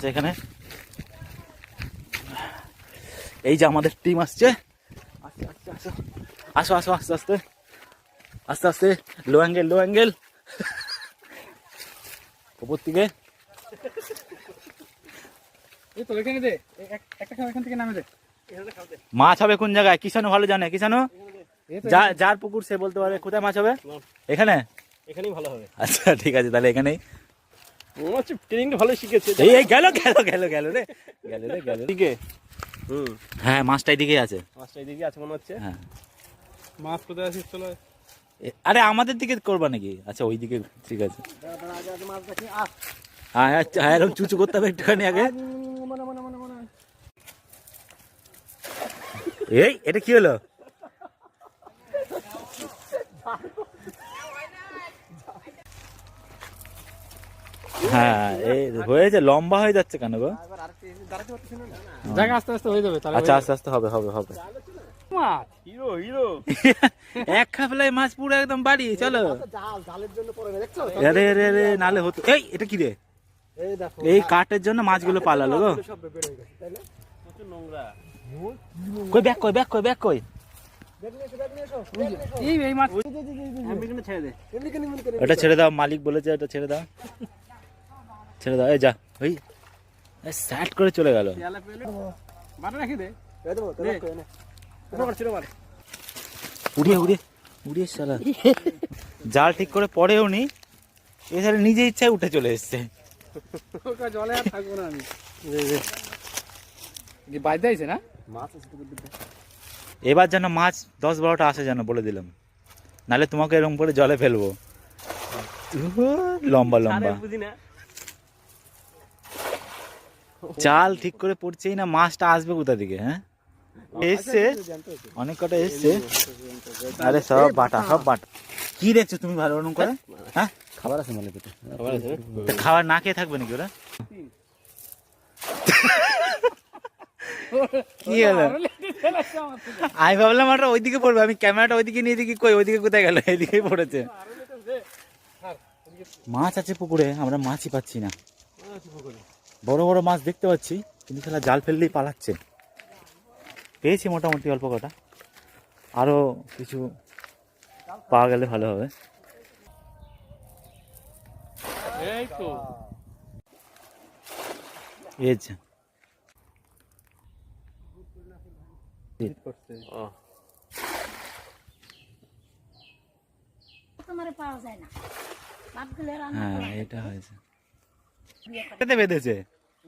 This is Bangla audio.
আচ্ছা এখানে এই যে আমাদের টিম আসছে, আসো আসো আস্তে আস্তে আস্তে আস্তে, লো অ্যাঙ্গেল লো অ্যাঙ্গেল, উপর থেকে মাছ হবে কোন জায়গায়? কিষানু ভালো জানে, কিষানু যার পুকুর সে বলতে পারবে কোথায় মাছ হবে। এখানে এখানেই ভালো হবে। আচ্ছা ঠিক আছে, তাহলে এখানেই। ট্রেনিংটা ভালো শিখেছে। এই গেল গেল গেল গেল রে, গেল রে গেল। দিকে হ্যাঁ মাছটা এদিকে আছে, মাছটা এদিকে আছে মনে হচ্ছে। হ্যাঁ মাছ কোথায় আছে চলো। আরে আমাদের দিকে করবা নাকি? আচ্ছা ওই দিকে, ঠিক আছে। হ্যাঁ আচ্ছা, হ্যাঁ এরকম চুচু করতে হবে একটুখানি আগে। এই এটা কি হলো? হ্যাঁ এই হয়েছে, লম্বা হয়ে যাচ্ছে কেন গো? জায়গা আস্তে আস্তে হয়ে যাবে। আচ্ছা আস্তে আস্তে হবে হবে হবে। হিরো হিরো এক খাপলায় মাছ পুরো একদম বাড়ি, চলো। আরে আরে আরে নালে হতো। এই এটা কি রে? এই কাঠের জন্য মাছগুলো পালালো গো। কই ব্যাক কই ব্যাক কই ব্যাক কই? ওটা ছেড়ে দাও, মালিক বলেছে এটা ছেড়ে দাও, ছেড়ে দাও। এই যা ওই স্যাট করে চলে গেল। উড়িয়ে উড়িয়ে উড়িয়ে শালা জাল ঠিক করে পড়েও নি, এছাড়া নিজে ইচ্ছায় উঠে চলে এসছে। জলে আর থাকবো না আমি। বাইরে আইছে না মাছ। এবার যেন মাছ 10-12টা আসে যেন, বলে দিলাম, নালে তোমাকে এরকম করে জলে ফেলবো। লম্বা লম্বা চাল ঠিক করে পড়ছেই না, মাছটা আসবে কোথা থেকে? হ্যাঁ এসছে অনেক কটা এসছে। আরে সব বাটা সব বাটা। কি দেখছো তুমি ভালো রকম করে? হ্যাঁ খাবার আছে মানে পেটে, খাবার না খেয়ে থাকবে নাকি ওরা? কি হলো? আমি ভাবলাম ওটা ওইদিকে পড়বে, আমি ক্যামেরাটা ওইদিকে নিয়ে দেখি কই ওইদিকে কোথায় গেল, এইদিকেই পড়েছে। মাছ আছে পুকুরে, আমরা মাছই পাচ্ছি না। বড় বড় মাছ দেখতে পাচ্ছি কিন্তু খেলা জাল ফেললেই পালাচ্ছে। পেয়েছি মোটামুটি অল্প কটা, আরো কিছু পাওয়া গেলে ভালো হবে। এই তো এই যে হ্যাঁ এটা হয়েছে, বেঁধেছে।